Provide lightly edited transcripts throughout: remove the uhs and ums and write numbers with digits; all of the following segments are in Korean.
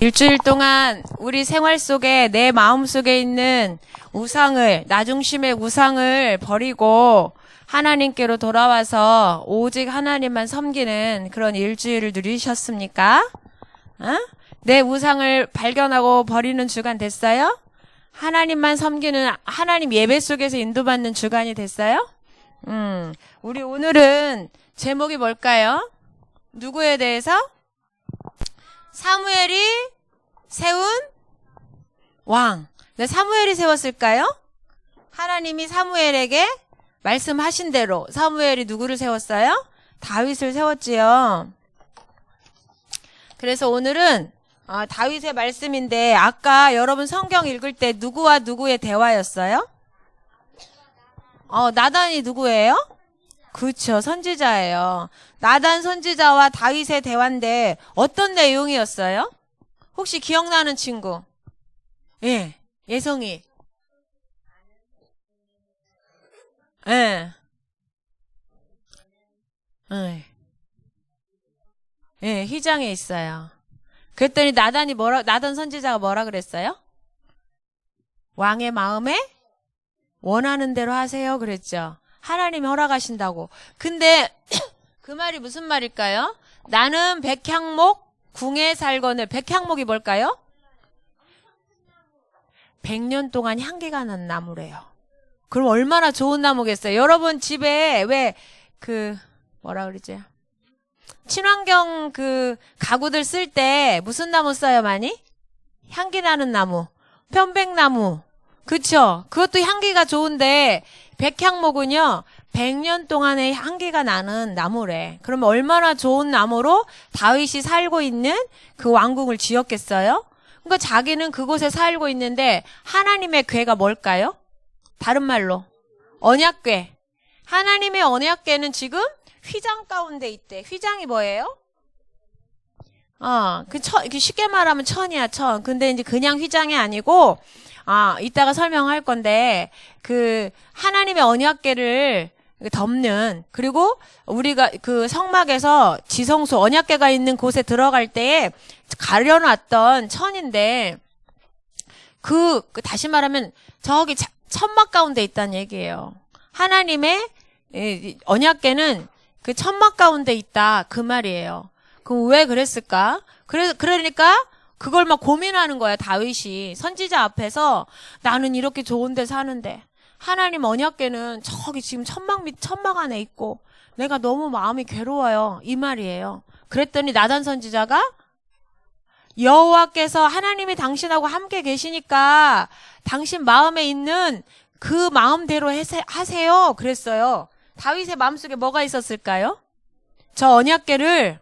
일주일 동안 우리 생활 속에 내 마음 속에 있는 우상을, 나 중심의 우상을 버리고 하나님께로 돌아와서 오직 하나님만 섬기는 그런 일주일을 누리셨습니까? 내 우상을 발견하고 버리는 주간 됐어요? 하나님만 섬기는 하나님 예배 속에서 인도받는 주간이 됐어요? 우리 오늘은 제목이 뭘까요? 누구에 대해서? 사무엘이 세운 왕. 네, 사무엘이 세웠을까요? 하나님이 사무엘에게 말씀하신 대로 사무엘이 누구를 세웠어요? 다윗을 세웠지요. 그래서 오늘은 다윗의 말씀인데 아까 여러분 성경 읽을 때 누구와 누구의 대화였어요? 나단이 누구예요? 그렇죠. 선지자예요. 나단 선지자와 다윗의 대화인데 어떤 내용이었어요? 혹시 기억나는 친구? 예, 예성이. 예. 예, 휘장에 있어요. 그랬더니 나단 선지자가 뭐라 그랬어요? 왕의 마음에 원하는 대로 하세요. 그랬죠. 하나님이 허락하신다고. 근데 그 말이 무슨 말일까요? 나는 백향목 궁에 살거늘. 백향목이 뭘까요? 100년 동안 향기가 난 나무래요. 그럼 얼마나 좋은 나무겠어요? 여러분 집에 뭐라 그러지? 친환경 가구들 쓸 때 무슨 나무 써요, 많이? 향기 나는 나무. 편백나무. 그쵸? 그것도 향기가 좋은데 백향목은요 100년 동안의 향기가 나는 나무래. 그러면 얼마나 좋은 나무로 다윗이 살고 있는 그 왕궁을 지었겠어요? 그러니까 자기는 그곳에 살고 있는데 하나님의 궤가 뭘까요? 다른 말로 언약궤. 하나님의 언약궤는 지금 휘장 가운데 있대. 휘장이 뭐예요? 쉽게 말하면 천이야, 천. 근데 이제 그냥 휘장이 아니고 이따가 설명할 건데, 하나님의 언약궤를 덮는, 그리고 우리가 성막에서 지성소, 언약궤가 있는 곳에 들어갈 때에 가려놨던 천인데, 다시 말하면, 저기 천막 가운데 있다는 얘기예요. 하나님의 언약궤는 그 천막 가운데 있다, 그 말이에요. 그럼 왜 그랬을까? 그러니까, 그걸 막 고민하는 거야, 다윗이. 선지자 앞에서 나는 이렇게 좋은 데 사는데 하나님 언약궤는 저기 지금 천막 안에 있고 내가 너무 마음이 괴로워요. 이 말이에요. 그랬더니 나단 선지자가 여호와께서 하나님이 당신하고 함께 계시니까 당신 마음에 있는 그 마음대로 하세요. 그랬어요. 다윗의 마음속에 뭐가 있었을까요? 저 언약궤를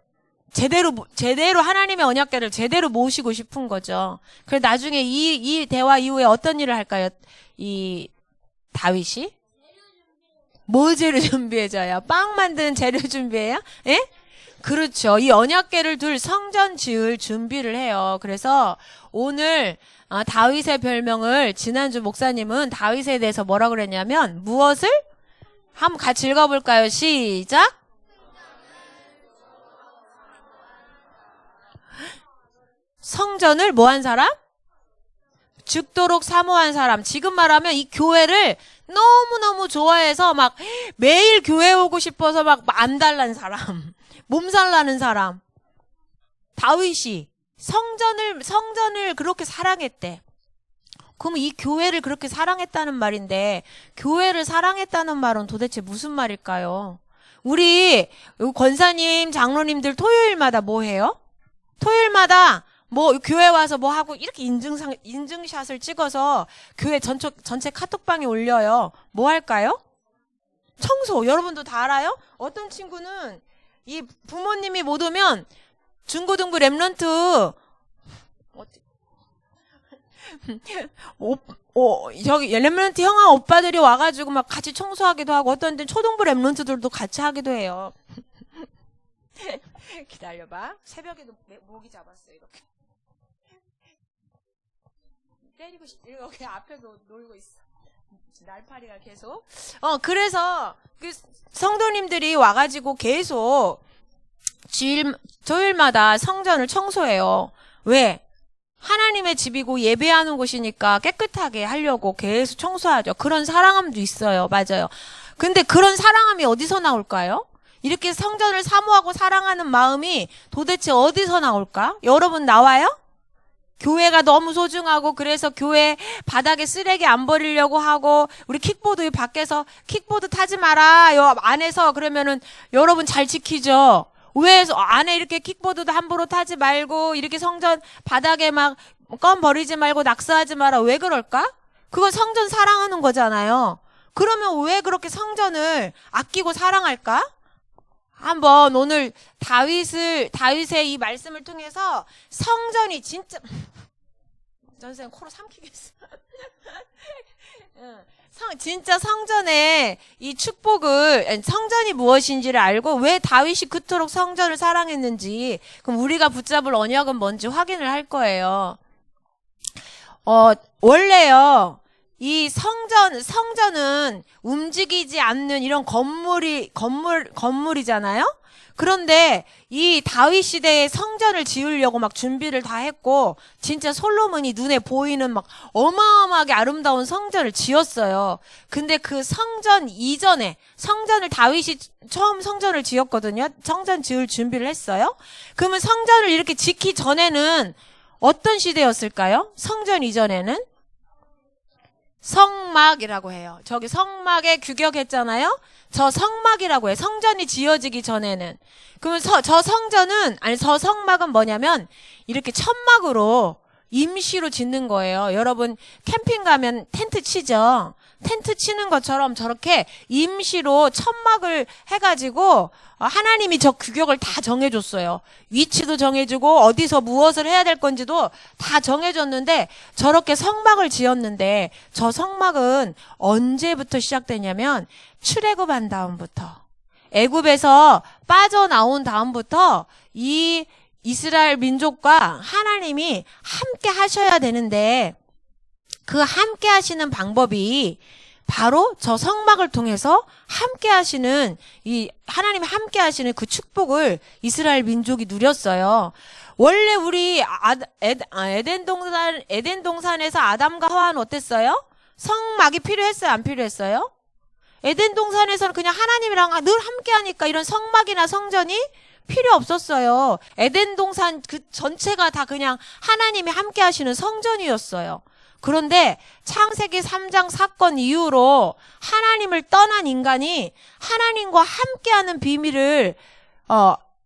제대로 하나님의 언약궤를 제대로 모시고 싶은 거죠. 그래서 나중에 이 대화 이후에 어떤 일을 할까요? 이 다윗이? 뭐 재료 준비해줘요? 빵 만드는 재료 준비해요? 예? 그렇죠. 이 언약궤를 둘 성전 지을 준비를 해요. 그래서 오늘 다윗의 별명을 지난주 목사님은 다윗에 대해서 뭐라 그랬냐면 무엇을? 한번 같이 읽어볼까요? 시작! 성전을 뭐한 사람? 죽도록 사모한 사람. 지금 말하면 이 교회를 너무너무 좋아해서 막 매일 교회 오고 싶어서 막 안달난 사람. 몸살나는 사람. 다윗이 성전을 그렇게 사랑했대. 그럼 이 교회를 그렇게 사랑했다는 말인데 교회를 사랑했다는 말은 도대체 무슨 말일까요? 우리 권사님, 장로님들 토요일마다 뭐 해요? 토요일마다 교회 와서 뭐 하고 이렇게 인증샷을 찍어서 교회 전체 카톡방에 올려요. 뭐 할까요? 청소. 여러분도 다 알아요? 어떤 친구는 이 부모님이 못 오면 중고등부 랩런트 저기 랩런트 형아 오빠들이 와가지고 막 같이 청소하기도 하고 어떤 데는 초등부 랩런트들도 같이 하기도 해요. 기다려봐. 새벽에도 모기 잡았어 이렇게. 때리고 싶, 여기 앞에 놀고 있어. 날파리가 계속. 그래서 성도님들이 와가지고 계속 토요일마다 성전을 청소해요. 왜? 하나님의 집이고 예배하는 곳이니까 깨끗하게 하려고 계속 청소하죠. 그런 사랑함도 있어요. 맞아요. 근데 그런 사랑함이 어디서 나올까요? 이렇게 성전을 사모하고 사랑하는 마음이 도대체 어디서 나올까? 여러분 나와요? 교회가 너무 소중하고 그래서 교회 바닥에 쓰레기 안 버리려고 하고 우리 킥보드 밖에서 킥보드 타지 마라. 요 안에서 그러면은 여러분 잘 지키죠. 왜 안에 이렇게 킥보드도 함부로 타지 말고 이렇게 성전 바닥에 막 껌 버리지 말고 낙서하지 마라. 왜 그럴까? 그건 성전 사랑하는 거잖아요. 그러면 왜 그렇게 성전을 아끼고 사랑할까? 한번 오늘 다윗의 이 말씀을 통해서 성전이 진짜 선생님 코로 삼키겠어. 진짜 성전의 이 축복을 성전이 무엇인지를 알고 왜 다윗이 그토록 성전을 사랑했는지 그럼 우리가 붙잡을 언약은 뭔지 확인을 할 거예요. 원래요. 이 성전은 움직이지 않는 이런 건물이잖아요? 그런데 이 다윗 시대에 성전을 지으려고 막 준비를 다 했고, 진짜 솔로몬이 눈에 보이는 막 어마어마하게 아름다운 성전을 지었어요. 근데 그 성전 이전에, 다윗이 처음 성전을 지었거든요. 성전 지을 준비를 했어요. 그러면 성전을 이렇게 짓기 전에는 어떤 시대였을까요? 성전 이전에는? 성막이라고 해요. 저기 성막에 규격했잖아요. 저 성막이라고 해요. 성전이 지어지기 전에는. 그러면 저 성막은 뭐냐면 이렇게 천막으로 임시로 짓는 거예요. 여러분 캠핑 가면 텐트 치죠. 텐트 치는 것처럼 저렇게 임시로 천막을 해가지고 하나님이 저 규격을 다 정해줬어요. 위치도 정해주고 어디서 무엇을 해야 될 건지도 다 정해줬는데 저렇게 성막을 지었는데 저 성막은 언제부터 시작되냐면 출애굽한 다음부터 애굽에서 빠져나온 다음부터 이 이스라엘 민족과 하나님이 함께 하셔야 되는데 그 함께 하시는 방법이 바로 저 성막을 통해서 함께 하시는 하나님이 함께 하시는 그 축복을 이스라엘 민족이 누렸어요. 원래 우리 에덴 동산에서 아담과 하와는 어땠어요? 성막이 필요했어요? 안 필요했어요? 에덴 동산에서는 그냥 하나님이랑 늘 함께 하니까 이런 성막이나 성전이 필요 없었어요. 에덴 동산 그 전체가 다 그냥 하나님이 함께 하시는 성전이었어요. 그런데 창세기 3장 사건 이후로 하나님을 떠난 인간이 하나님과 함께하는 비밀을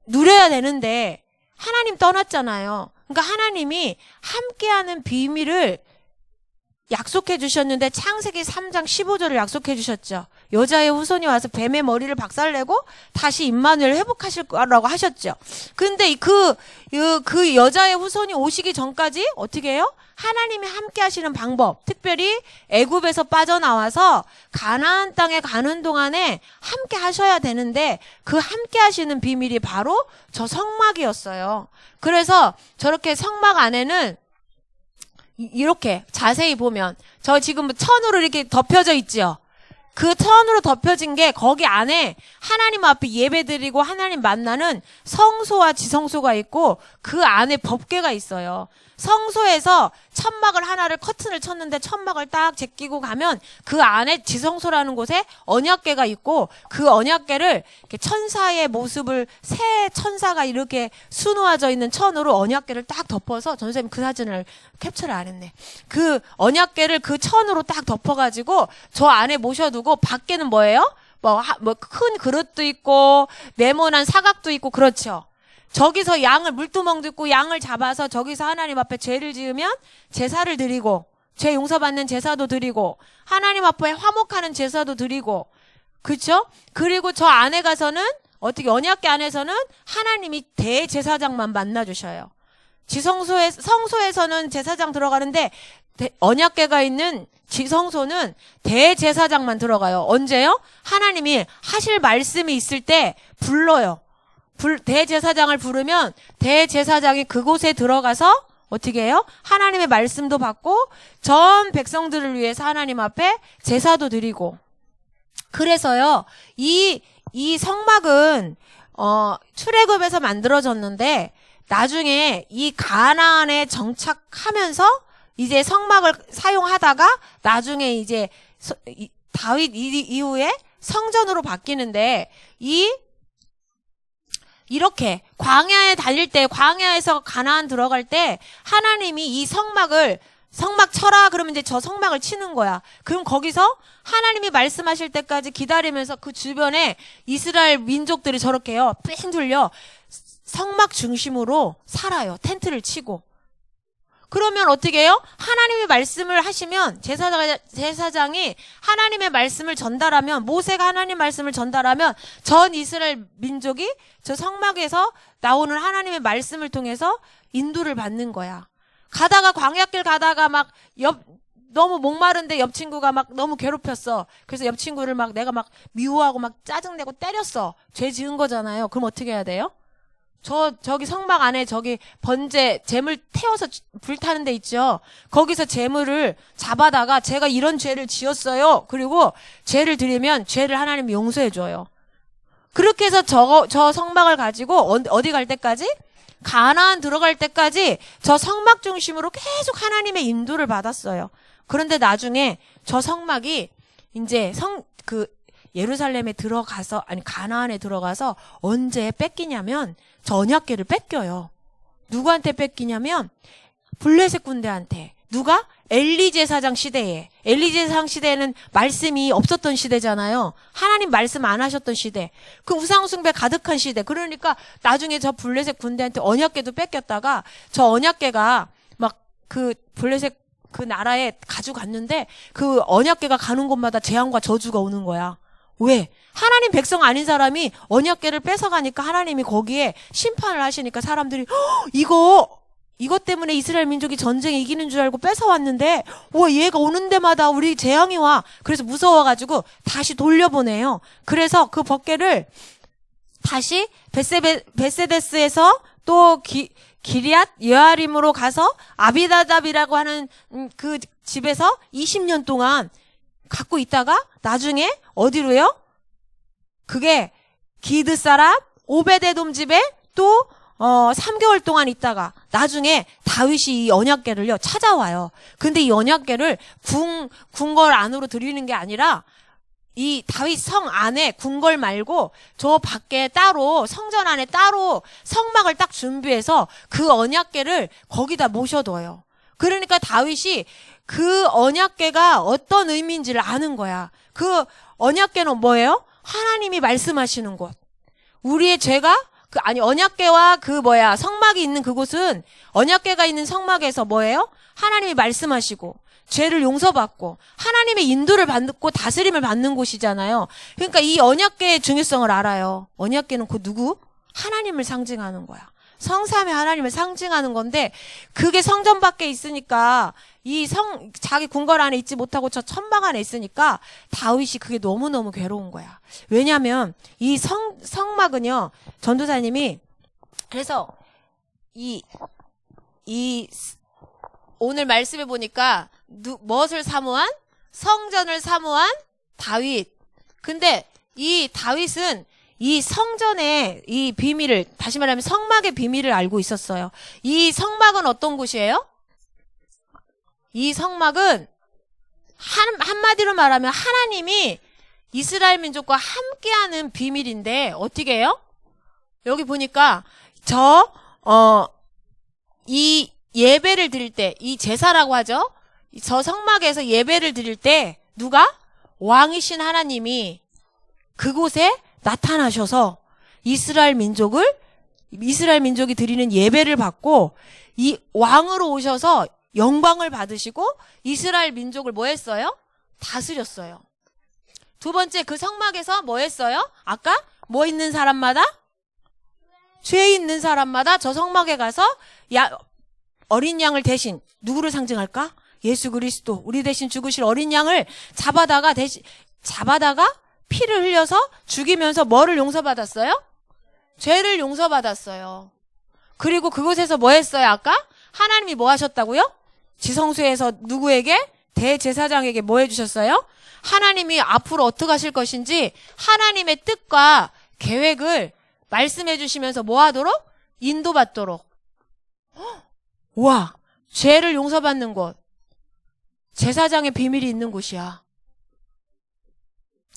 누려야 되는데 하나님 떠났잖아요. 그러니까 하나님이 함께하는 비밀을 약속해 주셨는데 창세기 3장 15절을 약속해 주셨죠. 여자의 후손이 와서 뱀의 머리를 박살내고 다시 임마누엘 회복하실 거라고 하셨죠. 근데 그 여자의 후손이 오시기 전까지 어떻게 해요? 하나님이 함께 하시는 방법, 특별히 애굽에서 빠져나와서 가나안 땅에 가는 동안에 함께 하셔야 되는데 그 함께 하시는 비밀이 바로 저 성막이었어요. 그래서 저렇게 성막 안에는 이렇게 자세히 보면 저 지금 천으로 이렇게 덮여져 있죠. 그 천으로 덮여진 게 거기 안에 하나님 앞에 예배드리고 하나님 만나는 성소와 지성소가 있고 그 안에 법궤가 있어요. 성소에서 천막을 하나를 커튼을 쳤는데 천막을 딱 제끼고 가면 그 안에 지성소라는 곳에 언약궤가 있고 그 언약궤를 이렇게 천사의 모습을 새 천사가 이렇게 수놓아져 있는 천으로 언약궤를 딱 덮어서 선생님 그 사진을 캡처를 안 했네. 그 언약궤를 그 천으로 딱 덮어가지고 저 안에 모셔두고 밖에는 뭐예요? 큰 그릇도 있고 네모난 사각도 있고 그렇죠. 저기서 물두멍도 있고 양을 잡아서 저기서 하나님 앞에 죄를 지으면 제사를 드리고 죄 용서받는 제사도 드리고 하나님 앞에 화목하는 제사도 드리고 그렇죠? 그리고 저 안에 가서는 어떻게 언약궤 안에서는 하나님이 대제사장만 만나주셔요. 성소에서는 제사장 들어가는데 언약궤가 있는 지성소는 대제사장만 들어가요. 언제요? 하나님이 하실 말씀이 있을 때 불러요. 대제사장을 부르면 대제사장이 그곳에 들어가서 어떻게 해요? 하나님의 말씀도 받고 전 백성들을 위해서 하나님 앞에 제사도 드리고 그래서요 이 성막은 출애굽에서 만들어졌는데 나중에 이 가나안에 정착하면서 이제 성막을 사용하다가 나중에 이제 다윗 이후에 성전으로 바뀌는데 이렇게 광야에 달릴 때, 광야에서 가나안 들어갈 때 하나님이 이 성막 쳐라 그러면 이제 저 성막을 치는 거야. 그럼 거기서 하나님이 말씀하실 때까지 기다리면서 그 주변에 이스라엘 민족들이 저렇게요, 뺑 돌려 성막 중심으로 살아요. 텐트를 치고. 그러면 어떻게 해요? 하나님이 말씀을 하시면 제사장이 하나님의 말씀을 전달하면, 모세가 하나님 말씀을 전달하면 전 이스라엘 민족이 저 성막에서 나오는 하나님의 말씀을 통해서 인도를 받는 거야. 가다가 광야길 가다가 막 너무 목마른데 옆 친구가 막 너무 괴롭혔어. 그래서 옆 친구를 막 내가 막 미워하고 막 짜증내고 때렸어. 죄 지은 거잖아요. 그럼 어떻게 해야 돼요? 저기 성막 안에 저기 재물 태워서 불타는 데 있죠. 거기서 재물을 잡아다가 제가 이런 죄를 지었어요. 그리고 죄를 드리면 죄를 하나님이 용서해 줘요. 그렇게 해서 저 성막을 가지고 어디 갈 때까지? 가나안 들어갈 때까지 저 성막 중심으로 계속 하나님의 인도를 받았어요. 그런데 나중에 저 성막이 이제 예루살렘에 들어가서, 아니 가나안에 들어가서 언제 뺏기냐면 저 언약궤를 뺏겨요. 누구한테 뺏기냐면 블레셋 군대한테. 누가? 엘리 제사장 시대에. 엘리 제사장 시대에는 말씀이 없었던 시대잖아요. 하나님 말씀 안 하셨던 시대. 그 우상숭배 가득한 시대. 그러니까 나중에 저 블레셋 군대한테 언약궤도 뺏겼다가 저 언약궤가 막 그 블레셋 그 나라에 가져갔는데 그 언약궤가 가는 곳마다 재앙과 저주가 오는 거야. 왜? 하나님 백성 아닌 사람이 언약궤를 뺏어가니까 하나님이 거기에 심판을 하시니까 사람들이 이것 때문에 이스라엘 민족이 전쟁에 이기는 줄 알고 뺏어왔는데 와 얘가 오는 데마다 우리 재앙이 와. 그래서 무서워가지고 다시 돌려보내요. 그래서 그 법궤를 다시 베세데스에서 또 기리앗 여아림으로 가서 아비나답이라고 하는 그 집에서 20년 동안 갖고 있다가 나중에 어디로요? 그게 기드 사람 오베데돔 집에 또 3개월 동안 있다가 나중에 다윗이 이 언약궤를요 찾아와요. 근데 이 언약궤를 궁궐 안으로 들이는 게 아니라 이 다윗 성 안에 궁궐 말고 저 밖에 따로 성전 안에 따로 성막을 딱 준비해서 그 언약궤를 거기다 모셔둬요. 그러니까 다윗이 그 언약궤가 어떤 의미인지를 아는 거야. 그 언약궤는 뭐예요? 하나님이 말씀하시는 곳. 우리의 죄가 언약궤와 성막이 있는 그곳은 언약궤가 있는 성막에서 뭐예요? 하나님이 말씀하시고 죄를 용서받고 하나님의 인도를 받고 다스림을 받는 곳이잖아요. 그러니까 이 언약궤의 중요성을 알아요. 언약궤는 그 누구? 하나님을 상징하는 거야. 성삼위 하나님을 상징하는 건데 그게 성전 밖에 있으니까 자기 궁궐 안에 있지 못하고 저 천막 안에 있으니까 다윗이 그게 너무너무 괴로운 거야. 왜냐면 이 성막은요, 전도사님이 그래서 오늘 말씀해 보니까 무엇을 사모한? 성전을 사모한 다윗. 근데 이 다윗은 이 성전의 이 비밀을, 다시 말하면 성막의 비밀을 알고 있었어요. 이 성막은 어떤 곳이에요? 이 성막은 한마디로 말하면 하나님이 이스라엘 민족과 함께하는 비밀인데 어떻게 해요? 여기 보니까 이 예배를 드릴 때, 이 제사라고 하죠. 저 성막에서 예배를 드릴 때 누가? 왕이신 하나님이 그곳에 나타나셔서 이스라엘 민족이 드리는 예배를 받고 이 왕으로 오셔서 영광을 받으시고 이스라엘 민족을 뭐 했어요? 다스렸어요. 두 번째, 그 성막에서 뭐 했어요? 아까 뭐 있는 사람마다? 죄 있는 사람마다 저 성막에 가서 어린 양을 대신 누구를 상징할까? 예수 그리스도, 우리 대신 죽으실 어린 양을 잡아다가 피를 흘려서 죽이면서 뭐를 용서받았어요? 죄를 용서받았어요. 그리고 그곳에서 뭐 했어요? 아까 하나님이 뭐 하셨다고요? 지성소에서 누구에게? 대제사장에게 뭐 해주셨어요? 하나님이 앞으로 어떻게 하실 것인지 하나님의 뜻과 계획을 말씀해 주시면서 뭐 하도록? 인도받도록. 와, 죄를 용서받는 곳. 제사장의 비밀이 있는 곳이야.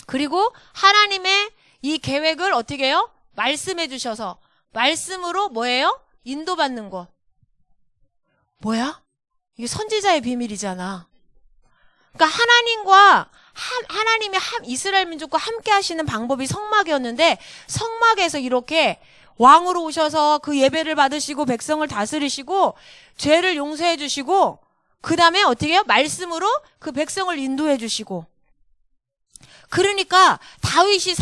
그리고 하나님의 이 계획을 어떻게 해요? 말씀해 주셔서 말씀으로 뭐예요? 인도받는 것. 뭐야? 이게 선지자의 비밀이잖아. 그러니까 하나님이 이스라엘 민족과 함께 하시는 방법이 성막이었는데 성막에서 이렇게 왕으로 오셔서 그 예배를 받으시고 백성을 다스리시고 죄를 용서해 주시고 그 다음에 어떻게 해요? 말씀으로 그 백성을 인도해 주시고. 그러니까 다윗이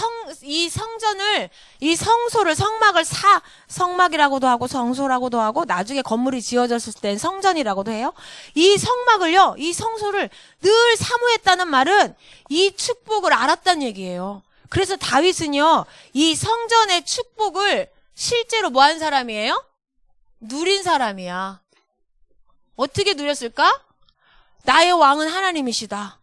이 성전을, 이 성소를, 성막이라고도 하고 성소라고도 하고 나중에 건물이 지어졌을 땐 성전이라고도 해요. 이 성막을요, 이 성소를 늘 사모했다는 말은 이 축복을 알았다는 얘기예요. 그래서 다윗은요, 이 성전의 축복을 실제로 뭐 한 사람이에요? 누린 사람이야. 어떻게 누렸을까? 나의 왕은 하나님이시다.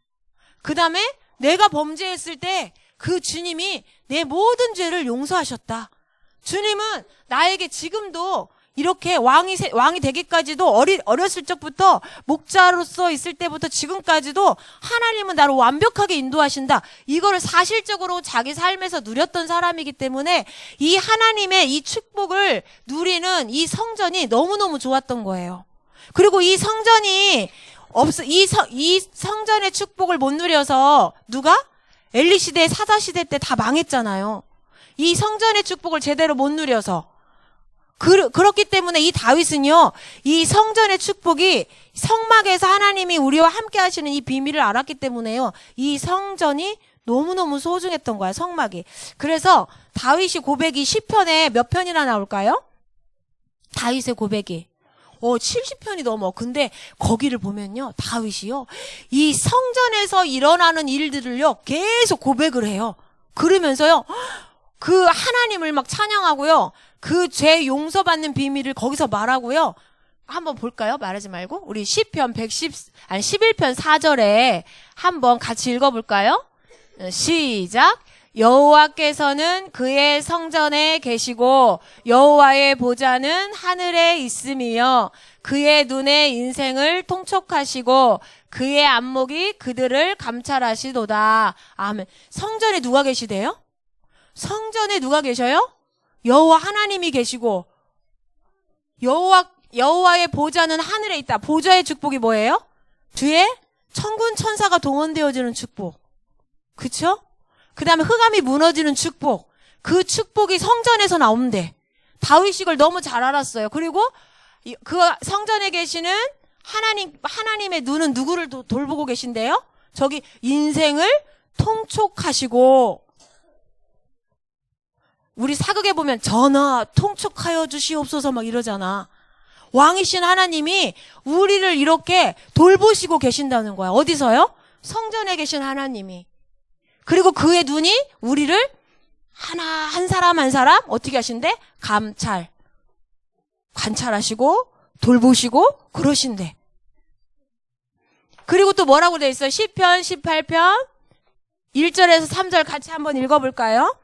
그 다음에 내가 범죄했을 때 그 주님이 내 모든 죄를 용서하셨다. 주님은 나에게 지금도 이렇게 왕이 되기까지도 어렸을 적부터 목자로서 있을 때부터 지금까지도 하나님은 나를 완벽하게 인도하신다. 이거를 사실적으로 자기 삶에서 누렸던 사람이기 때문에 이 하나님의 이 축복을 누리는 이 성전이 너무너무 좋았던 거예요. 그리고 이 성전이 이 성전의 축복을 못 누려서 누가? 엘리 시대, 사사 시대 때 다 망했잖아요. 이 성전의 축복을 제대로 못 누려서. 그렇기 때문에 이 다윗은요, 이 성전의 축복이 성막에서 하나님이 우리와 함께 하시는 이 비밀을 알았기 때문에요. 이 성전이 너무너무 소중했던 거야, 성막이. 그래서 다윗이 고백이 시편에 몇 편이나 나올까요? 다윗의 고백이. 70편이 넘어. 근데 거기를 보면요, 다윗이요, 이 성전에서 일어나는 일들을요, 계속 고백을 해요. 그러면서요, 그 하나님을 막 찬양하고요, 그 죄 용서받는 비밀을 거기서 말하고요. 한번 볼까요? 말하지 말고. 우리 시편 11편 4절에 한번 같이 읽어볼까요? 시작. 여호와께서는 그의 성전에 계시고 여호와의 보좌는 하늘에 있으며 그의 눈에 인생을 통촉하시고 그의 안목이 그들을 감찰하시도다. 아멘. 성전에 누가 계시대요? 성전에 누가 계셔요? 여호와 하나님이 계시고 여호와의 보좌는 하늘에 있다. 보좌의 축복이 뭐예요? 뒤에 천군 천사가 동원되어지는 축복. 그쵸? 그 다음에 흑암이 무너지는 축복. 그 축복이 성전에서 나온대. 다윗이 이걸 너무 잘 알았어요. 그리고 그 성전에 계시는 하나님의 눈은 누구를 돌보고 계신데요? 저기 인생을 통촉하시고, 우리 사극에 보면 전하 통촉하여 주시옵소서 막 이러잖아. 왕이신 하나님이 우리를 이렇게 돌보시고 계신다는 거야. 어디서요? 성전에 계신 하나님이. 그리고 그의 눈이 우리를 한 사람 한 사람 어떻게 하신대? 관찰하시고 돌보시고 그러신대. 그리고 또 뭐라고 돼 있어요? 시편 18편 1절에서 3절 같이 한번 읽어볼까요?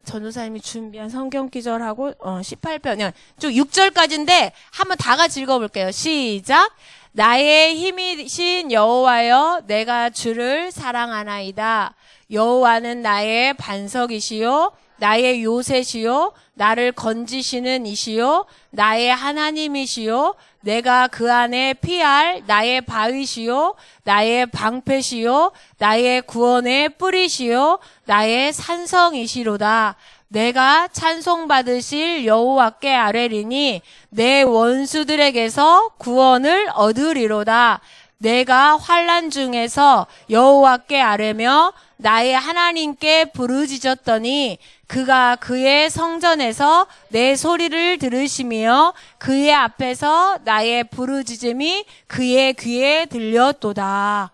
전도사님이 준비한 성경 기절하고 18편 쭉 6절까지인데 한번 다 같이 읽어볼게요. 시작. 나의 힘이신 여호와여 내가 주를 사랑하나이다. 여호와는 나의 반석이시요 나의 요새시요 나를 건지시는 이시요 나의 하나님이시요 내가 그 안에 피할 나의 바위시요 나의 방패시요 나의 구원의 뿌리시요 나의 산성이시로다. 내가 찬송받으실 여호와께 아뢰리니 내 원수들에게서 구원을 얻으리로다. 내가 환난 중에서 여호와께 아뢰며 나의 하나님께 부르짖었더니 그가 그의 성전에서 내 소리를 들으시며 그의 앞에서 나의 부르짖음이 그의 귀에 들렸도다.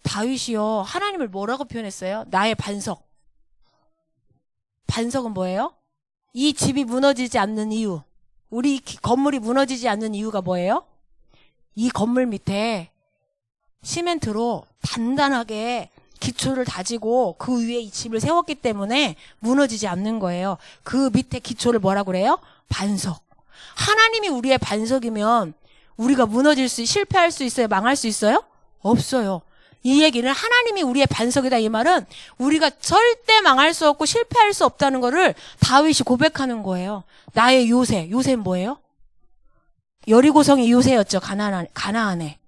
다윗이요, 하나님을 뭐라고 표현했어요? 나의 반석. 반석은 뭐예요? 이 집이 무너지지 않는 이유, 우리 건물이 무너지지 않는 이유가 뭐예요? 이 건물 밑에 시멘트로 단단하게 기초를 다지고 그 위에 이 집을 세웠기 때문에 무너지지 않는 거예요. 그 밑에 기초를 뭐라고 그래요? 반석. 하나님이 우리의 반석이면 우리가 실패할 수 있어요? 망할 수 있어요? 없어요. 이 얘기는 하나님이 우리의 반석이다 이 말은 우리가 절대 망할 수 없고 실패할 수 없다는 거를 다윗이 고백하는 거예요. 나의 요새. 요새는 뭐예요? 여리고성이 요새였죠. 가나안에.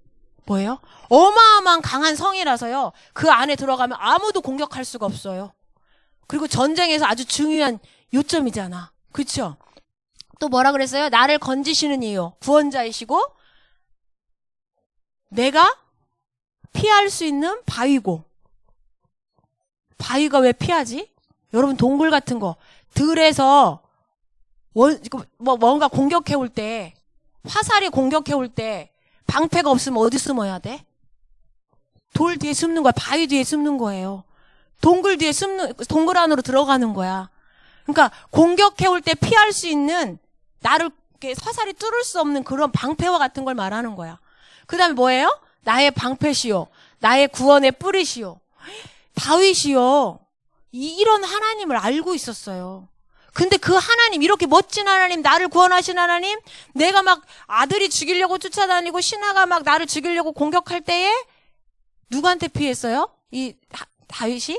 뭐예요? 어마어마한 강한 성이라서요. 그 안에 들어가면 아무도 공격할 수가 없어요. 그리고 전쟁에서 아주 중요한 요점이잖아. 그렇죠? 또 뭐라 그랬어요? 나를 건지시는 이유. 구원자이시고 내가 피할 수 있는 바위고. 바위가 왜 피하지? 여러분 동굴 같은 거 들에서 뭔가 공격해올 때 화살이 공격해올 때 방패가 없으면 어디 숨어야 돼? 돌 뒤에 숨는 거야. 바위 뒤에 숨는 거예요. 동굴 안으로 들어가는 거야. 그러니까 공격해올 때 피할 수 있는 나를 화살이 뚫을 수 없는 그런 방패와 같은 걸 말하는 거야. 그 다음에 뭐예요? 나의 방패시요. 나의 구원의 뿌리시요. 다윗이요. 이런 하나님을 알고 있었어요. 근데 그 하나님, 이렇게 멋진 하나님, 나를 구원하신 하나님, 내가 막 아들이 죽이려고 쫓아다니고 신하가 막 나를 죽이려고 공격할 때에 누구한테 피했어요? 이 다윗이?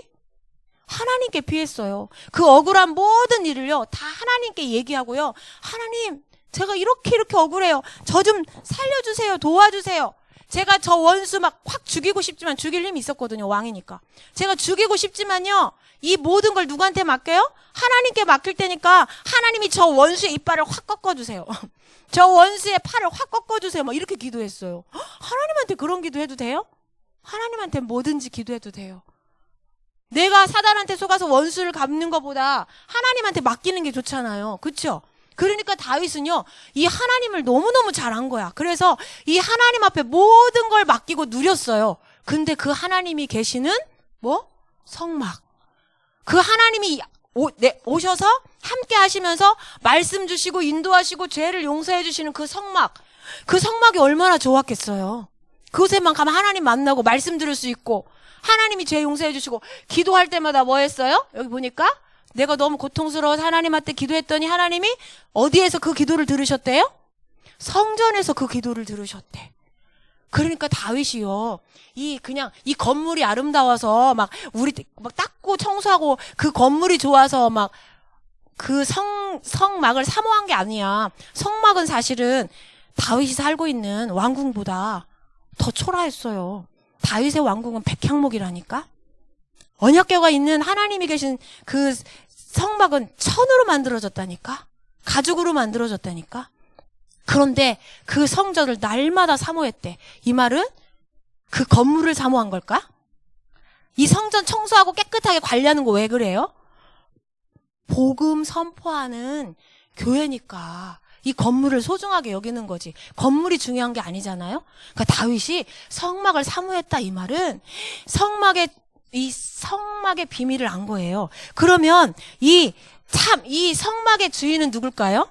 하나님께 피했어요. 그 억울한 모든 일을요, 다 하나님께 얘기하고요. 하나님, 제가 이렇게 억울해요. 저 좀 살려주세요. 도와주세요. 제가 저 원수 막 확 죽이고 싶지만 죽일 힘이 있었거든요. 왕이니까. 제가 죽이고 싶지만요. 이 모든 걸 누구한테 맡겨요? 하나님께 맡길 테니까 하나님이 저 원수의 이빨을 확 꺾어주세요. 저 원수의 팔을 확 꺾어주세요. 막 이렇게 기도했어요. 하나님한테 그런 기도해도 돼요? 하나님한테 뭐든지 기도해도 돼요. 내가 사단한테 속아서 원수를 갚는 것보다 하나님한테 맡기는 게 좋잖아요. 그렇죠? 그러니까 다윗은요, 이 하나님을 너무너무 잘한 거야. 그래서 이 하나님 앞에 모든 걸 맡기고 누렸어요. 근데 그 하나님이 계시는 성막. 그 하나님이 오셔서 함께 하시면서 말씀 주시고 인도하시고 죄를 용서해 주시는 그 성막. 그 성막이 얼마나 좋았겠어요. 그곳에만 가면 하나님 만나고 말씀 들을 수 있고 하나님이 죄 용서해 주시고 기도할 때마다 뭐 했어요? 여기 보니까 내가 너무 고통스러워서 하나님한테 기도했더니 하나님이 어디에서 그 기도를 들으셨대요? 성전에서 그 기도를 들으셨대. 그러니까 다윗이요. 이 건물이 아름다워서 막 닦고 청소하고 그 건물이 좋아서 막 그 성막을 사모한 게 아니야. 성막은 사실은 다윗이 살고 있는 왕궁보다 더 초라했어요. 다윗의 왕궁은 백향목이라니까. 언약궤가 있는 하나님이 계신 그 성막은 천으로 만들어졌다니까. 가죽으로 만들어졌다니까. 그런데 그 성전을 날마다 사모했대. 이 말은 그 건물을 사모한 걸까? 이 성전 청소하고 깨끗하게 관리하는 거 왜 그래요? 복음 선포하는 교회니까 이 건물을 소중하게 여기는 거지. 건물이 중요한 게 아니잖아요. 그러니까 다윗이 성막을 사모했다 이 말은 이 성막의 비밀을 안 거예요. 그러면 이 성막의 주인은 누굴까요?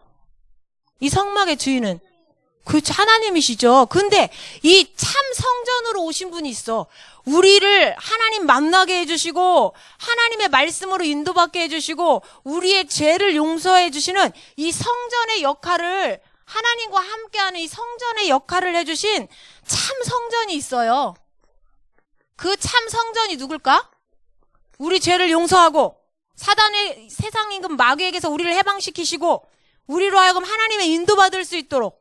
이 성막의 주인은 그렇죠, 하나님이시죠. 근데 이 참 성전으로 오신 분이 있어. 우리를 하나님 만나게 해주시고 하나님의 말씀으로 인도받게 해주시고 우리의 죄를 용서해 주시는 이 성전의 역할을, 하나님과 함께하는 이 성전의 역할을 해주신 참 성전이 있어요. 그 참 성전이 누굴까? 우리 죄를 용서하고 사단의 세상 임금 마귀에게서 우리를 해방시키시고 우리로 하여금 하나님의 인도받을 수 있도록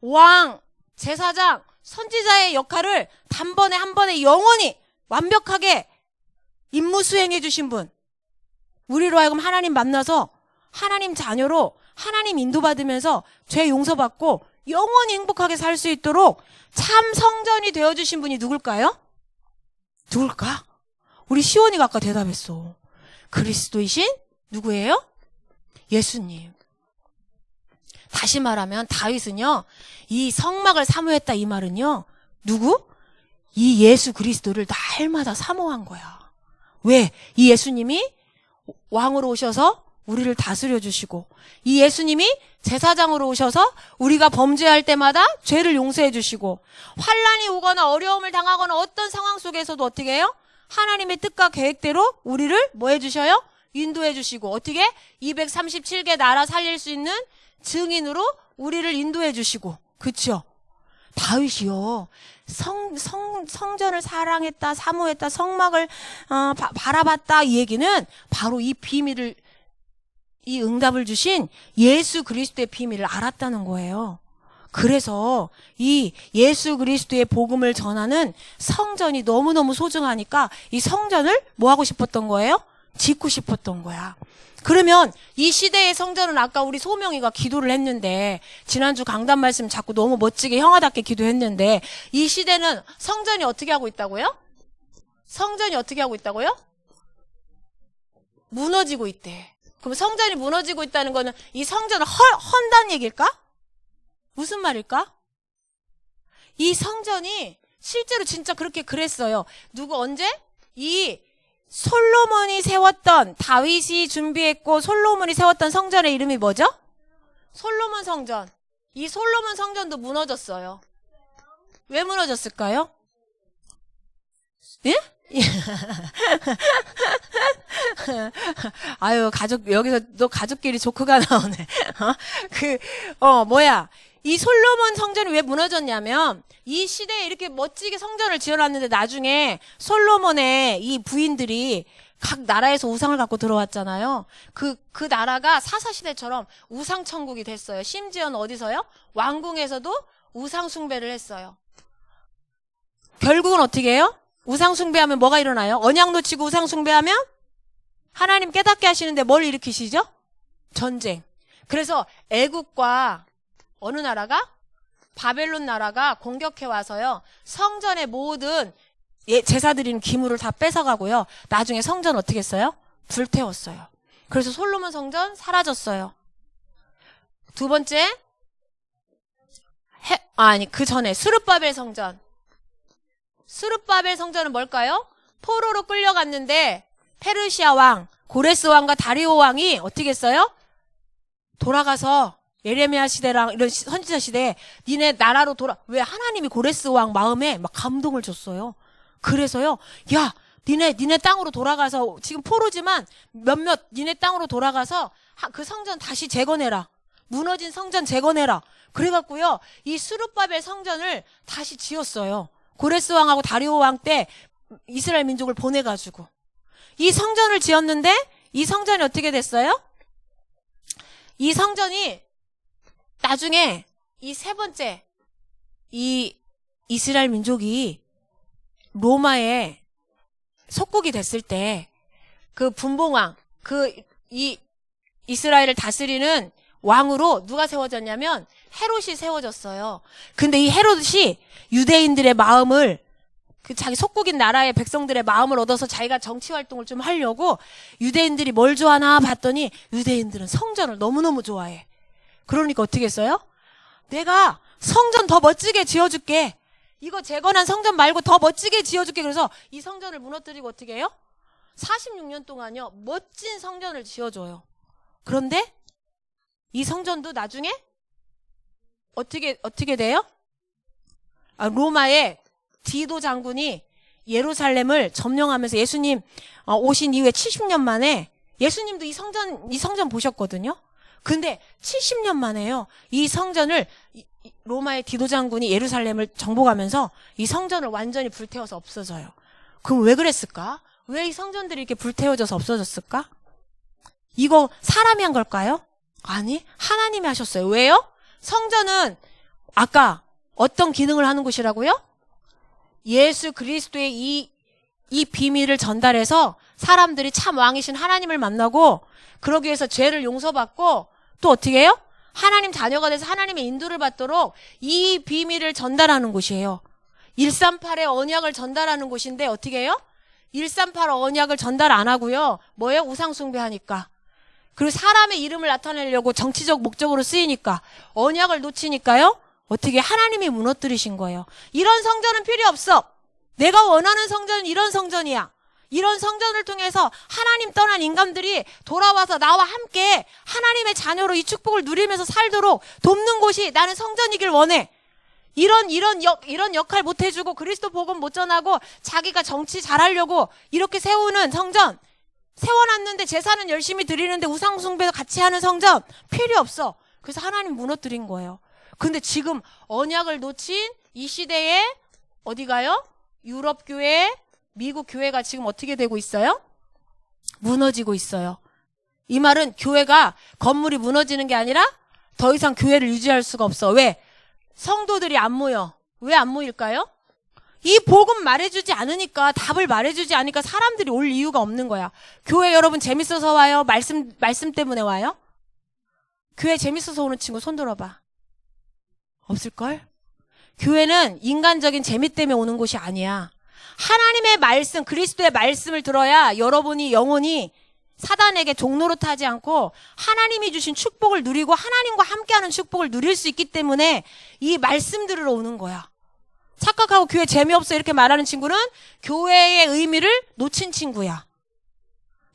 왕, 제사장, 선지자의 역할을 단번에 한 번에 영원히 완벽하게 임무 수행해 주신 분. 우리로 하여금 하나님 만나서 하나님 자녀로 하나님 인도받으면서 죄 용서받고 영원히 행복하게 살 수 있도록 참 성전이 되어주신 분이 누굴까요? 누굴까? 우리 시원이가 아까 대답했어. 그리스도이신 누구예요? 예수님. 다시 말하면 다윗은요, 이 성막을 사모했다 이 말은요, 누구? 이 예수 그리스도를 날마다 사모한 거야. 왜? 이 예수님이 왕으로 오셔서 우리를 다스려 주시고 이 예수님이 제사장으로 오셔서 우리가 범죄할 때마다 죄를 용서해 주시고 환난이 오거나 어려움을 당하거나 어떤 상황 속에서도 어떻게 해요? 하나님의 뜻과 계획대로 우리를 뭐 해주셔요? 인도해 주시고 어떻게? 237개 나라 살릴 수 있는 증인으로 우리를 인도해 주시고 그쵸? 다윗이요. 성전을 사랑했다, 사모했다, 성막을 바라봤다 이 얘기는 바로 이 비밀을 이 응답을 주신 예수 그리스도의 비밀을 알았다는 거예요. 그래서 이 예수 그리스도의 복음을 전하는 성전이 너무너무 소중하니까 이 성전을 뭐 하고 싶었던 거예요? 짓고 싶었던 거야. 그러면 이 시대의 성전은 아까 우리 소명이가 기도를 했는데 지난주 강단 말씀 자꾸 너무 멋지게 형아답게 기도했는데 이 시대는 성전이 어떻게 하고 있다고요? 성전이 어떻게 하고 있다고요? 무너지고 있대. 그럼 성전이 무너지고 있다는 거는 이 성전을 헌다는 얘기일까? 무슨 말일까? 이 성전이 실제로 진짜 그렇게 그랬어요. 누구 언제? 이 솔로몬이 세웠던 다윗이 준비했고 솔로몬이 세웠던 성전의 이름이 뭐죠? 솔로몬 성전. 이 솔로몬 성전도 무너졌어요. 왜 무너졌을까요? 예? 아유 여기서 너 가족끼리 조크가 나오네. 이 솔로몬 성전이 왜 무너졌냐면 이 시대에 이렇게 멋지게 성전을 지어놨는데 나중에 솔로몬의 이 부인들이 각 나라에서 우상을 갖고 들어왔잖아요. 그 나라가 사사시대처럼 우상천국이 됐어요. 심지어는 어디서요? 왕궁에서도 우상 숭배를 했어요. 결국은 어떻게 해요? 우상 숭배하면 뭐가 일어나요? 언약 놓치고 우상 숭배하면 하나님 깨닫게 하시는데 뭘 일으키시죠? 전쟁. 그래서 애국과 어느 나라가? 바벨론 나라가 공격해 와서요. 성전의 모든 제사 드리는 기물을 다 뺏어가고요. 나중에 성전 어떻게 했어요? 불태웠어요. 그래서 솔로몬 성전 사라졌어요. 두 번째, 그 전에 스룹바벨 성전. 스룹바벨 성전은 뭘까요? 포로로 끌려갔는데 페르시아 왕, 고레스 왕과 다리오 왕이 어떻게 했어요? 돌아가서 예레미야 시대랑 이런 선지자 시대에 니네 나라로 왜 하나님이 고레스 왕 마음에 막 감동을 줬어요. 그래서요, 야, 니네 땅으로 돌아가서 지금 포로지만 몇몇 니네 땅으로 돌아가서 그 성전 다시 재건해라. 무너진 성전 재건해라. 그래갖고요, 이 스룹바벨 성전을 다시 지었어요. 고레스 왕하고 다리오 왕 때 이스라엘 민족을 보내가지고 이 성전을 지었는데 이 성전이 어떻게 됐어요? 이 성전이 나중에 이 세 번째 이 이스라엘 민족이 로마에 속국이 됐을 때 그 분봉왕 이 이스라엘을 다스리는 왕으로 누가 세워졌냐면 헤롯이 세워졌어요. 근데 이 헤롯이 유대인들의 마음을 자기 속국인 나라의 백성들의 마음을 얻어서 자기가 정치 활동을 좀 하려고 유대인들이 뭘 좋아하나 봤더니 유대인들은 성전을 너무너무 좋아해. 그러니까 어떻게 했어요? 내가 성전 더 멋지게 지어줄게. 이거 재건한 성전 말고 더 멋지게 지어줄게. 그래서 이 성전을 무너뜨리고 어떻게 해요? 46년 동안요. 멋진 성전을 지어줘요. 그런데 이 성전도 나중에 어떻게 돼요? 로마의 디도 장군이 예루살렘을 점령하면서 예수님 오신 이후에 70년 만에 예수님도 이 성전 보셨거든요. 근데 70년 만에요. 이 성전을 로마의 디도 장군이 예루살렘을 정복하면서 이 성전을 완전히 불태워서 없어져요. 그럼 왜 그랬을까? 왜 이 성전들이 이렇게 불태워져서 없어졌을까? 이거 사람이 한 걸까요? 아니, 하나님이 하셨어요. 왜요? 성전은 아까 어떤 기능을 하는 곳이라고요? 예수 그리스도의 이 비밀을 전달해서 사람들이 참 왕이신 하나님을 만나고 그러기 위해서 죄를 용서받고 또 어떻게 해요? 하나님 자녀가 돼서 하나님의 인도를 받도록 이 비밀을 전달하는 곳이에요. 138의 언약을 전달하는 곳인데 어떻게 해요? 138 언약을 전달 안 하고요. 뭐예요? 우상 숭배하니까. 그리고 사람의 이름을 나타내려고 정치적 목적으로 쓰이니까 언약을 놓치니까요. 어떻게 하나님이 무너뜨리신 거예요. 이런 성전은 필요 없어. 내가 원하는 성전은 이런 성전이야. 이런 성전을 통해서 하나님 떠난 인간들이 돌아와서 나와 함께 하나님의 자녀로 이 축복을 누리면서 살도록 돕는 곳이 나는 성전이길 원해. 이런 역할 못 해주고 그리스도 복음 못 전하고 자기가 정치 잘하려고 이렇게 세우는 성전, 세워놨는데 제사는 열심히 드리는데 우상숭배도 같이 하는 성전 필요 없어. 그래서 하나님 무너뜨린 거예요. 근데 지금 언약을 놓친 이 시대에 어디 가요? 유럽 교회, 미국 교회가 지금 어떻게 되고 있어요? 무너지고 있어요. 이 말은 교회가 건물이 무너지는 게 아니라 더 이상 교회를 유지할 수가 없어. 왜? 성도들이 안 모여. 왜 안 모일까요? 이 복음 말해주지 않으니까, 답을 말해주지 않으니까 사람들이 올 이유가 없는 거야. 교회 여러분 재밌어서 와요? 말씀 때문에 와요? 교회 재밌어서 오는 친구 손 들어봐. 없을걸? 교회는 인간적인 재미 때문에 오는 곳이 아니야. 하나님의 말씀, 그리스도의 말씀을 들어야 여러분이 영혼이 사단에게 종로로 타지 않고 하나님이 주신 축복을 누리고 하나님과 함께하는 축복을 누릴 수 있기 때문에 이 말씀 들으러 오는 거야. 착각하고 교회 재미없어 이렇게 말하는 친구는 교회의 의미를 놓친 친구야.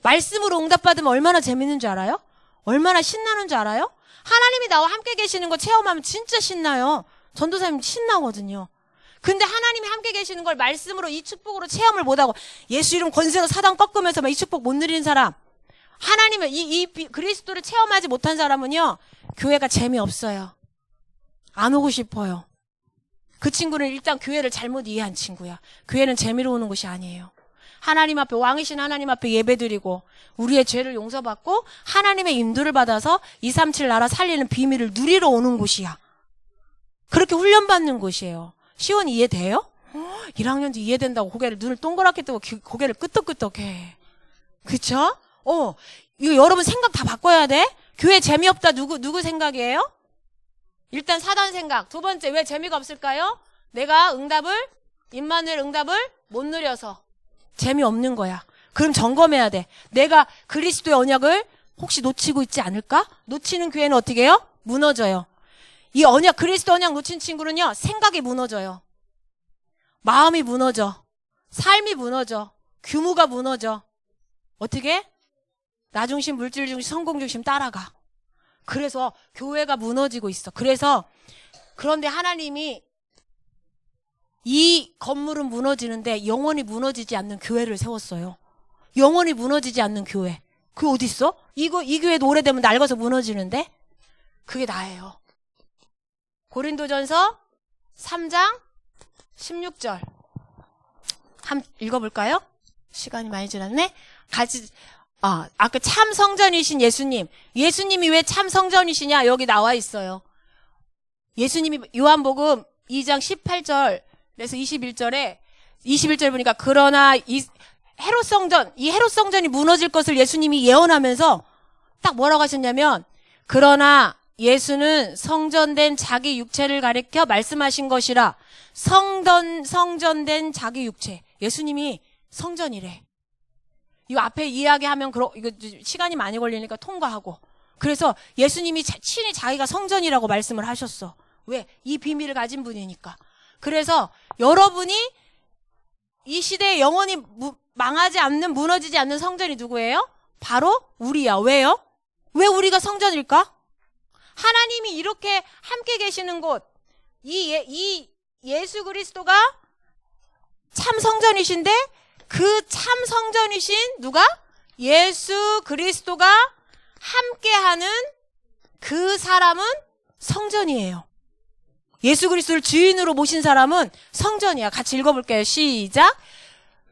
말씀으로 응답받으면 얼마나 재밌는 줄 알아요? 얼마나 신나는 줄 알아요? 하나님이 나와 함께 계시는 거 체험하면 진짜 신나요. 전도사님 신나거든요. 근데 하나님이 함께 계시는 걸 말씀으로 이 축복으로 체험을 못하고 예수 이름 권세로 사단 꺾으면서 막 이 축복 못 누리는 사람, 하나님의 이 그리스도를 체험하지 못한 사람은요, 교회가 재미없어요. 안 오고 싶어요. 그 친구는 일단 교회를 잘못 이해한 친구야. 교회는 재미로 오는 곳이 아니에요. 하나님 앞에, 왕이신 하나님 앞에 예배드리고 우리의 죄를 용서받고 하나님의 인도를 받아서 237 나라 살리는 비밀을 누리러 오는 곳이야. 그렇게 훈련받는 곳이에요. 시원이 이해돼요? 1학년도 이해된다고 눈을 동그랗게 뜨고 고개를 끄덕끄덕해. 그쵸? 이거 여러분 생각 다 바꿔야 돼? 교회 재미없다 누구 생각이에요? 일단 사단 생각. 두 번째, 왜 재미가 없을까요? 내가 임마누엘 응답을 못 누려서 재미없는 거야. 그럼 점검해야 돼. 내가 그리스도의 언약을 혹시 놓치고 있지 않을까? 놓치는 교회는 어떻게 해요? 무너져요. 이 그리스도 언약 놓친 친구는요, 생각이 무너져요. 마음이 무너져. 삶이 무너져. 규모가 무너져. 어떻게? 나 중심, 물질 중심, 성공 중심 따라가. 그래서 교회가 무너지고 있어. 그런데 하나님이 이 건물은 무너지는데 영원히 무너지지 않는 교회를 세웠어요. 영원히 무너지지 않는 교회. 그게 어딨어? 이 교회도 오래되면 낡아서 무너지는데? 그게 나예요. 고린도전서 3장 16절. 한번 읽어볼까요? 시간이 많이 지났네. 아까 참 성전이신 예수님이 왜 참 성전이시냐? 여기 나와 있어요. 예수님이 요한복음 2장 18절에서 21절 보니까, 그러나 이 헤롯 성전이 무너질 것을 예수님이 예언하면서 딱 뭐라고 하셨냐면, 그러나 예수는 성전된 자기 육체를 가리켜 말씀하신 것이라. 성전된 자기 육체. 예수님이 성전이래. 이거 앞에 이야기하면 이거 시간이 많이 걸리니까 통과하고. 그래서 예수님이 친히 자기가 성전이라고 말씀을 하셨어. 왜? 이 비밀을 가진 분이니까. 그래서 여러분이 이 시대에 영원히 망하지 않는, 무너지지 않는 성전이 누구예요? 바로 우리야. 왜요? 왜 우리가 성전일까? 하나님이 이렇게 함께 계시는 곳, 이 예수 그리스도가 참 성전이신데, 그 참 성전이신 누가? 예수 그리스도가 함께하는 그 사람은 성전이에요. 예수 그리스도를 주인으로 모신 사람은 성전이야. 같이 읽어볼게요. 시작.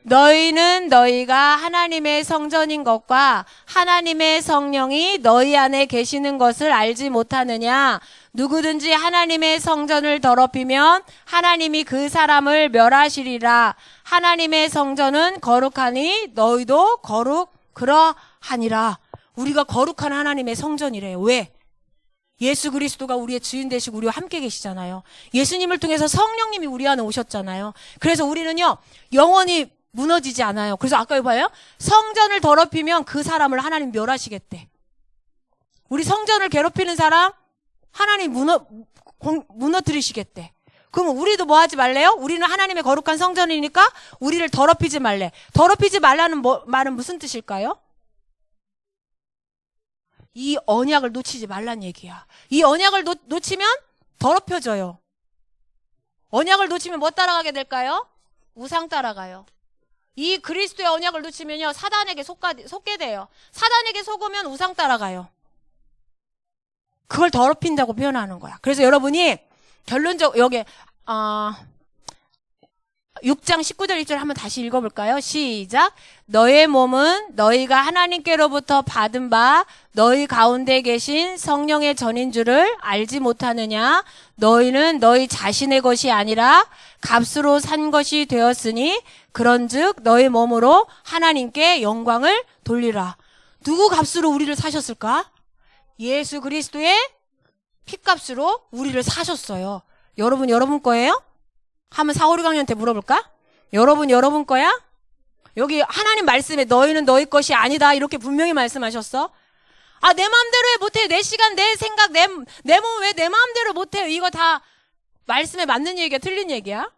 너희는 너희가 하나님의 성전인 것과 하나님의 성령이 너희 안에 계시는 것을 알지 못하느냐? 누구든지 하나님의 성전을 더럽히면 하나님이 그 사람을 멸하시리라. 하나님의 성전은 거룩하니 너희도 그러하니라. 우리가 거룩한 하나님의 성전이래요. 왜? 예수 그리스도가 우리의 주인 되시고 우리와 함께 계시잖아요. 예수님을 통해서 성령님이 우리 안에 오셨잖아요. 그래서 우리는요, 영원히 무너지지 않아요. 그래서 아까 봐요. 성전을 더럽히면 그 사람을 하나님 멸하시겠대. 우리 성전을 괴롭히는 사람 하나님 무너뜨리시겠대. 그러면 우리도 뭐 하지 말래요? 우리는 하나님의 거룩한 성전이니까 우리를 더럽히지 말래. 더럽히지 말라는 말은 무슨 뜻일까요? 이 언약을 놓치지 말란 얘기야. 이 언약을 놓치면 더럽혀져요. 언약을 놓치면 뭐 따라가게 될까요? 우상 따라가요. 이 그리스도의 언약을 놓치면요, 사단에게 속게 돼요. 사단에게 속으면 우상 따라가요. 그걸 더럽힌다고 표현하는 거야. 그래서 여러분이 결론적으로 여기 6장 19절 20절 한번 다시 읽어볼까요? 시작. 너의 몸은 너희가 하나님께로부터 받은 바 너희 가운데 계신 성령의 전인 줄을 알지 못하느냐? 너희는 너희 자신의 것이 아니라 값으로 산 것이 되었으니 그런즉 너희 몸으로 하나님께 영광을 돌리라. 누구 값으로 우리를 사셨을까? 예수 그리스도의 피값으로 우리를 사셨어요. 여러분 거예요? 한번 4, 5, 6학년한테 물어볼까? 여러분 거야? 여기 하나님 말씀에 너희는 너희 것이 아니다 이렇게 분명히 말씀하셨어. 아, 내 마음대로 해 못해. 내 시간, 내 생각, 내 몸 왜 내 마음대로 못해요. 이거 다 말씀에 맞는 얘기야, 틀린 얘기야?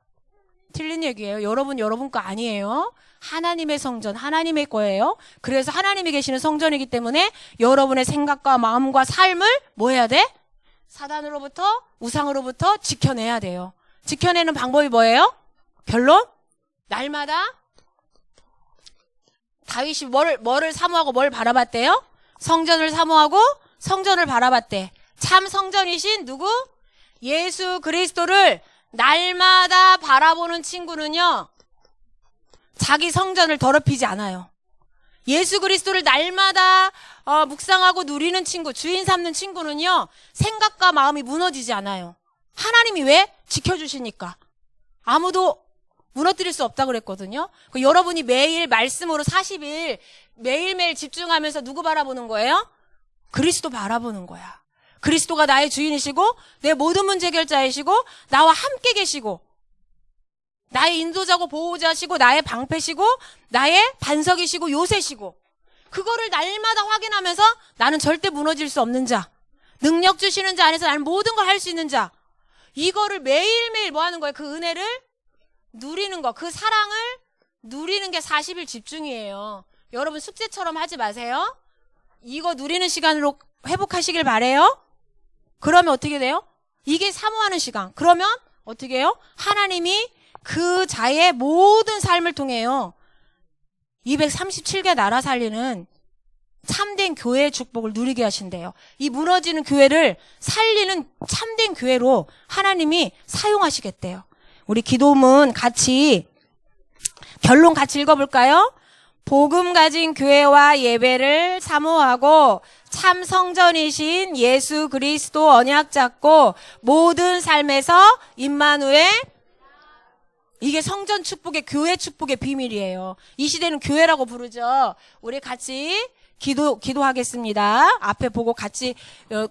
틀린 얘기예요. 여러분 거 아니에요. 하나님의 성전, 하나님의 거예요. 그래서 하나님이 계시는 성전이기 때문에 여러분의 생각과 마음과 삶을 뭐 해야 돼? 사단으로부터, 우상으로부터 지켜내야 돼요. 지켜내는 방법이 뭐예요? 결론? 날마다 다윗이 뭐를 사모하고 뭘 바라봤대요? 성전을 사모하고 성전을 바라봤대. 참 성전이신 누구? 예수 그리스도를 날마다 바라보는 친구는요, 자기 성전을 더럽히지 않아요. 예수 그리스도를 날마다 묵상하고 누리는 친구, 주인 삼는 친구는요, 생각과 마음이 무너지지 않아요. 하나님이 왜? 지켜주시니까. 아무도 무너뜨릴 수 없다고 그랬거든요. 여러분이 매일 말씀으로 40일 매일매일 집중하면서 누구 바라보는 거예요? 그리스도 바라보는 거야. 그리스도가 나의 주인이시고 내 모든 문제 해결자이시고 나와 함께 계시고 나의 인도자고 보호자시고 나의 방패시고 나의 반석이시고 요새시고, 그거를 날마다 확인하면서 나는 절대 무너질 수 없는 자, 능력 주시는 자 안에서 나는 모든 걸 할 수 있는 자, 이거를 매일매일 뭐 하는 거예요? 그 은혜를 누리는 거, 그 사랑을 누리는 게 40일 집중이에요. 여러분 숙제처럼 하지 마세요. 이거 누리는 시간으로 회복하시길 바래요. 그러면 어떻게 돼요? 이게 사모하는 시간. 그러면 어떻게 해요? 하나님이 그 자의 모든 삶을 통해요, 237개 나라 살리는 참된 교회의 축복을 누리게 하신대요. 이 무너지는 교회를 살리는 참된 교회로 하나님이 사용하시겠대요. 우리 기도문 같이 결론 같이 읽어볼까요? 복음 가진 교회와 예배를 사모하고 참 성전이신 예수 그리스도 언약 잡고 모든 삶에서 임마누엘, 이게 성전 축복의 교회 축복의 비밀이에요. 이 시대는 교회라고 부르죠. 우리 같이 기도하겠습니다. 앞에 보고 같이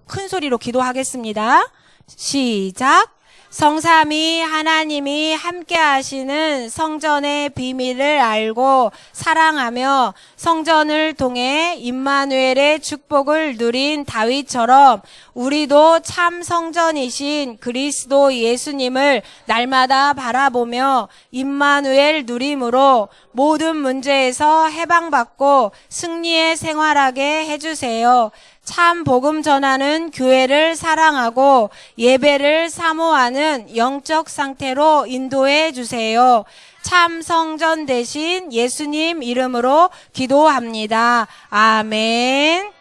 큰 소리로 기도하겠습니다. 시작. 성삼위 하나님이 함께 하시는 성전의 비밀을 알고 사랑하며 성전을 통해 임마누엘의 축복을 누린 다윗처럼 우리도 참 성전이신 그리스도 예수님을 날마다 바라보며 임마누엘 누림으로 모든 문제에서 해방받고 승리의 생활하게 해주세요. 참 복음 전하는 교회를 사랑하고 예배를 사모하는 영적 상태로 인도해 주세요. 참 성전 대신 예수님 이름으로 기도합니다. 아멘.